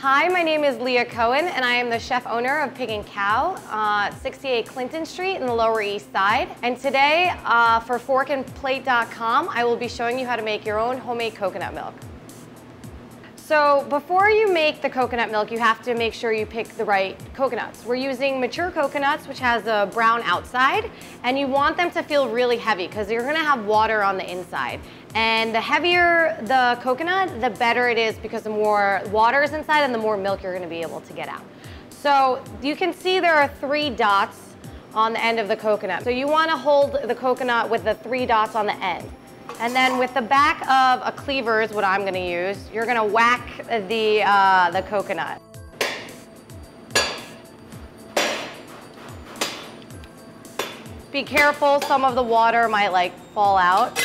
Hi, my name is Leah Cohen, and I am the chef owner of Pig Khao, 68 Clinton Street in the Lower East Side. And today, for forkandplate.com, I will be showing you how to make your own homemade coconut milk. So before you make the coconut milk, you have to make sure you pick the right coconuts. We're using mature coconuts, which has a brown outside, and you want them to feel really heavy because you're gonna have water on the inside. And the heavier the coconut, the better it is because the more water is inside and the more milk you're gonna be able to get out. So you can see there are 3 dots on the end of the coconut. So you wanna hold the coconut with the 3 dots on the end. And then with the back of a cleaver is what I'm gonna use, you're gonna whack the coconut. Be careful, some of the water might like fall out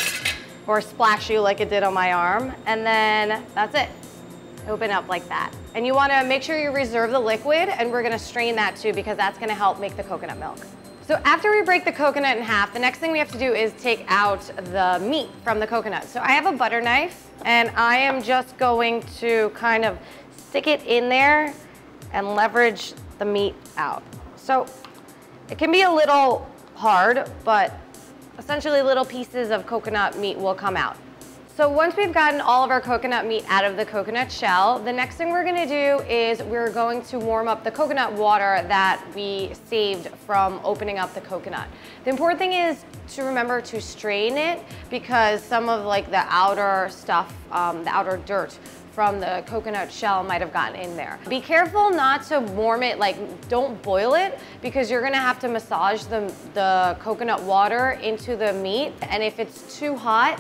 or splash you like it did on my arm. And then that's it. Open up like that. And you wanna make sure you reserve the liquid, and we're gonna strain that too because that's gonna help make the coconut milk. So after we break the coconut in half, the next thing we have to do is take out the meat from the coconut. So I have a butter knife, and I am just going to kind of stick it in there and leverage the meat out. So it can be a little hard, but essentially little pieces of coconut meat will come out. So once we've gotten all of our coconut meat out of the coconut shell, the next thing we're gonna do is we're going to warm up the coconut water that we saved from opening up the coconut. The important thing is to remember to strain it because some of like the outer stuff, the outer dirt from the coconut shell might have gotten in there. Be careful not to warm it, like don't boil it because you're gonna have to massage the coconut water into the meat, and if it's too hot,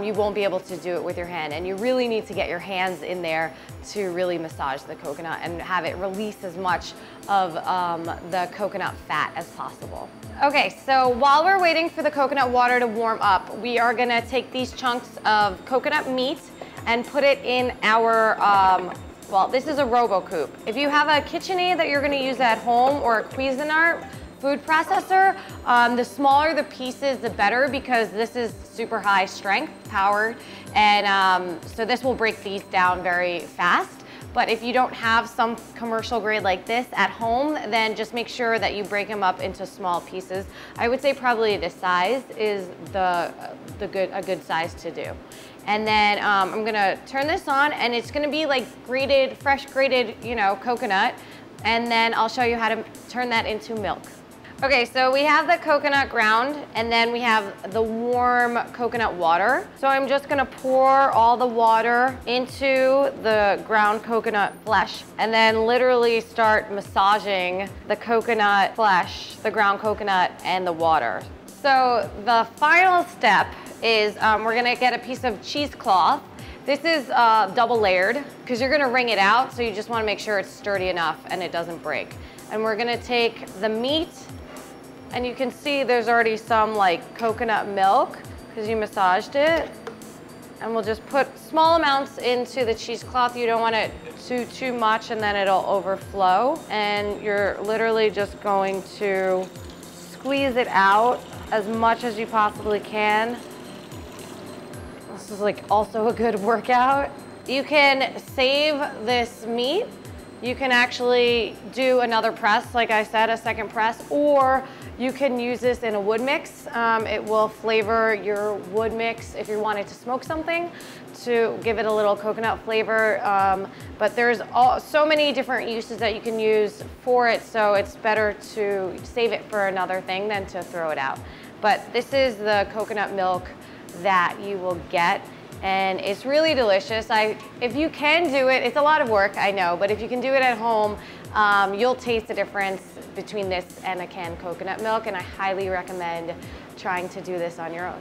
you won't be able to do it with your hand, and you really need to get your hands in there to really massage the coconut and have it release as much of the coconut fat as possible. Okay, so while we're waiting for the coconut water to warm up, we are gonna take these chunks of coconut meat and put it in our, well, this is a RoboCoupe. If you have a KitchenAid that you're gonna use at home or a Cuisinart food processor, the smaller the pieces, the better, because this is super high strength, powered, and so this will break these down very fast. But if you don't have some commercial grade like this at home, then just make sure that you break them up into small pieces. I would say probably this size is a good size to do. And then I'm gonna turn this on, and it's gonna be like grated, fresh grated, you know, coconut. And then I'll show you how to turn that into milk. Okay, so we have the coconut ground, and then we have the warm coconut water. So I'm just gonna pour all the water into the ground coconut flesh, and then literally start massaging the coconut flesh, the ground coconut, and the water. So the final step is we're gonna get a piece of cheesecloth. This is double layered because you're gonna wring it out, so you just wanna make sure it's sturdy enough and it doesn't break. And we're gonna take the meat, and you can see there's already some like coconut milk because you massaged it. And we'll just put small amounts into the cheesecloth. You don't want it too much, and then it'll overflow. And you're literally just going to squeeze it out as much as you possibly can. This is like also a good workout. You can save this meat. You can actually do another press, like I said, a second press, or you can use this in a wood mix. It will flavor your wood mix if you wanted to smoke something to give it a little coconut flavor. But there's so many different uses that you can use for it, so it's better to save it for another thing than to throw it out. But this is the coconut milk that you will get, and it's really delicious. If you can do it, it's a lot of work, I know, but if you can do it at home, you'll taste the difference between this and a canned coconut milk, and I highly recommend trying to do this on your own.